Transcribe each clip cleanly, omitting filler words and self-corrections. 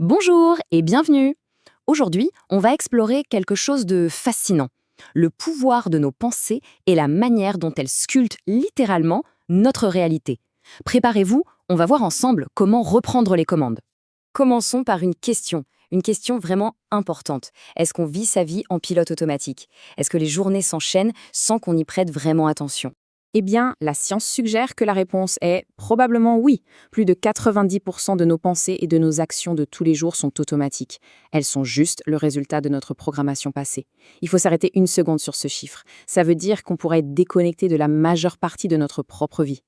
Bonjour et bienvenue. Aujourd'hui, on va explorer quelque chose de fascinant, le pouvoir de nos pensées et la manière dont elles sculptent littéralement notre réalité. Préparez-vous, on va voir ensemble comment reprendre les commandes. Commençons par une question vraiment importante. Est-ce qu'on vit sa vie en pilote automatique? Est-ce que les journées s'enchaînent sans qu'on y prête vraiment attention? Eh bien, la science suggère que la réponse est probablement oui. Plus de 90% de nos pensées et de nos actions de tous les jours sont automatiques. Elles sont juste le résultat de notre programmation passée. Il faut s'arrêter une seconde sur ce chiffre. Ça veut dire qu'on pourrait être déconnecté de la majeure partie de notre propre vie.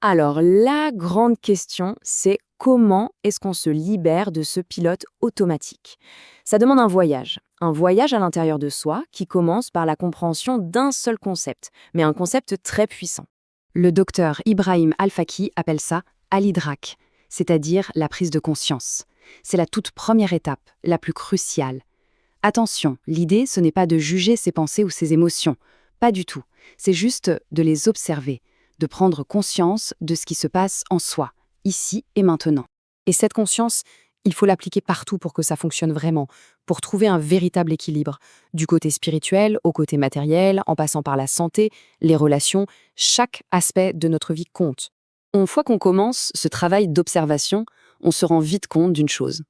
Alors, la grande question, c'est comment est-ce qu'on se libère de ce pilote automatique? Ça demande un voyage à l'intérieur de soi qui commence par la compréhension d'un seul concept, mais un concept très puissant. Le docteur Ibrahim Al-Faqih appelle ça Al-Idrak, c'est-à-dire la prise de conscience. C'est la toute première étape, la plus cruciale. Attention, l'idée, ce n'est pas de juger ses pensées ou ses émotions, pas du tout. C'est juste de les observer, de prendre conscience de ce qui se passe en soi, ici et maintenant. Et cette conscience, il faut l'appliquer partout pour que ça fonctionne vraiment, pour trouver un véritable équilibre, du côté spirituel au côté matériel, en passant par la santé, les relations, chaque aspect de notre vie compte. Une fois qu'on commence ce travail d'observation, on se rend vite compte d'une chose.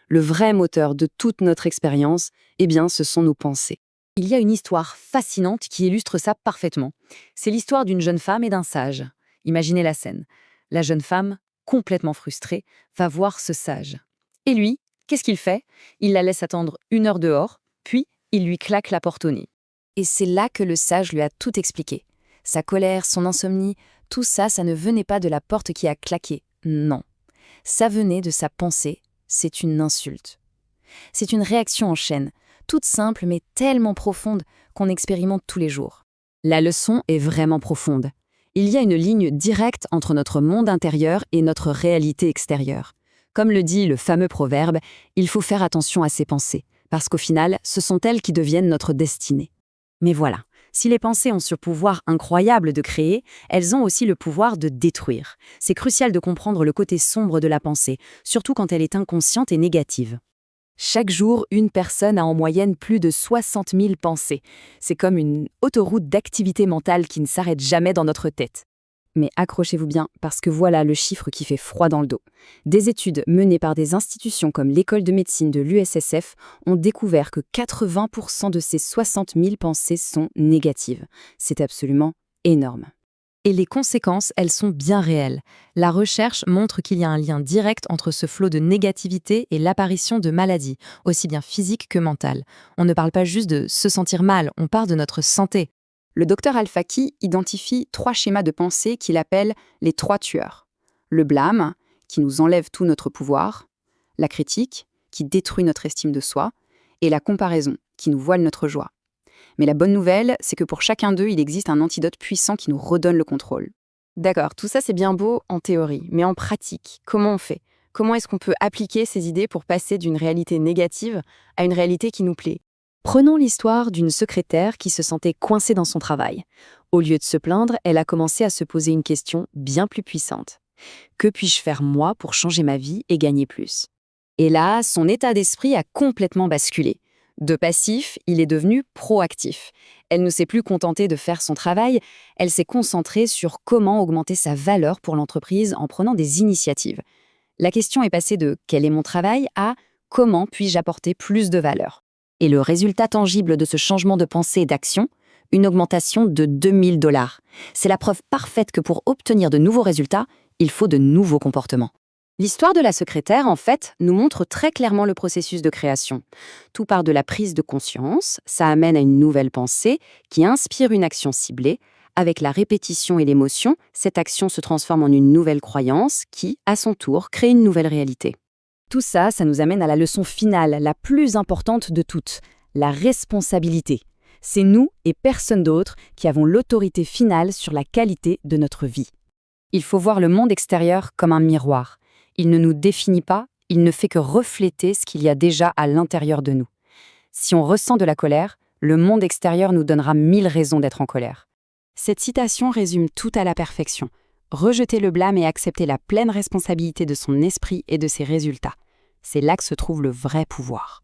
Le vrai moteur de toute notre expérience, eh bien, ce sont nos pensées. Il y a une histoire fascinante qui illustre ça parfaitement. C'est l'histoire d'une jeune femme et d'un sage. Imaginez la scène. La jeune femme, complètement frustrée, va voir ce sage. Et lui, qu'est-ce qu'il fait? Il la laisse attendre 1 heure dehors, puis il lui claque la porte au nez. Et c'est là que le sage lui a tout expliqué. Sa colère, son insomnie, tout ça, ça ne venait pas de la porte qui a claqué. Non. Ça venait de sa pensée. C'est une insulte. C'est une réaction en chaîne, toute simple mais tellement profonde qu'on expérimente tous les jours. La leçon est vraiment profonde. Il y a une ligne directe entre notre monde intérieur et notre réalité extérieure. Comme le dit le fameux proverbe, il faut faire attention à ses pensées, parce qu'au final, ce sont elles qui deviennent notre destinée. Mais voilà, si les pensées ont ce pouvoir incroyable de créer, elles ont aussi le pouvoir de détruire. C'est crucial de comprendre le côté sombre de la pensée, surtout quand elle est inconsciente et négative. Chaque jour, une personne a en moyenne plus de 60 000 pensées. C'est comme une autoroute d'activité mentale qui ne s'arrête jamais dans notre tête. Mais accrochez-vous bien, parce que voilà le chiffre qui fait froid dans le dos. Des études menées par des institutions comme l'école de médecine de l'USSF ont découvert que 80% de ces 60 000 pensées sont négatives. C'est absolument énorme. Et les conséquences, elles sont bien réelles. La recherche montre qu'il y a un lien direct entre ce flot de négativité et l'apparition de maladies, aussi bien physiques que mentales. On ne parle pas juste de se sentir mal, on parle de notre santé. Le docteur Al-Faqih identifie 3 schémas de pensée qu'il appelle les 3 tueurs. Le blâme, qui nous enlève tout notre pouvoir, la critique, qui détruit notre estime de soi, et la comparaison, qui nous voile notre joie. Mais la bonne nouvelle, c'est que pour chacun d'eux, il existe un antidote puissant qui nous redonne le contrôle. D'accord, tout ça c'est bien beau en théorie, mais en pratique, comment on fait? Comment est-ce qu'on peut appliquer ces idées pour passer d'une réalité négative à une réalité qui nous plaît? Prenons l'histoire d'une secrétaire qui se sentait coincée dans son travail. Au lieu de se plaindre, elle a commencé à se poser une question bien plus puissante. Que puis-je faire moi pour changer ma vie et gagner plus? Et là, son état d'esprit a complètement basculé. De passif, il est devenu proactif. Elle ne s'est plus contentée de faire son travail, elle s'est concentrée sur comment augmenter sa valeur pour l'entreprise en prenant des initiatives. La question est passée de « quel est mon travail ?» à « comment puis-je apporter plus de valeur ?» Et le résultat tangible de ce changement de pensée et d'action, une augmentation de 2 000 $. C'est la preuve parfaite que pour obtenir de nouveaux résultats, il faut de nouveaux comportements. L'histoire de la secrétaire, en fait, nous montre très clairement le processus de création. Tout part de la prise de conscience, ça amène à une nouvelle pensée qui inspire une action ciblée. Avec la répétition et l'émotion, cette action se transforme en une nouvelle croyance qui, à son tour, crée une nouvelle réalité. Tout ça, ça nous amène à la leçon finale, la plus importante de toutes, la responsabilité. C'est nous et personne d'autre qui avons l'autorité finale sur la qualité de notre vie. Il faut voir le monde extérieur comme un miroir. Il ne nous définit pas, il ne fait que refléter ce qu'il y a déjà à l'intérieur de nous. Si on ressent de la colère, le monde extérieur nous donnera 1000 raisons d'être en colère. Cette citation résume tout à la perfection. Rejeter le blâme et accepter la pleine responsabilité de son esprit et de ses résultats. C'est là que se trouve le vrai pouvoir.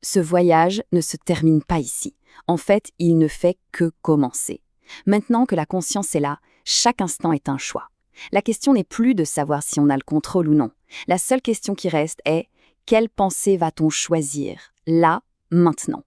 Ce voyage ne se termine pas ici. En fait, il ne fait que commencer. Maintenant que la conscience est là, chaque instant est un choix. La question n'est plus de savoir si on a le contrôle ou non. La seule question qui reste est: quelle pensée va-t-on choisir, là, maintenant ?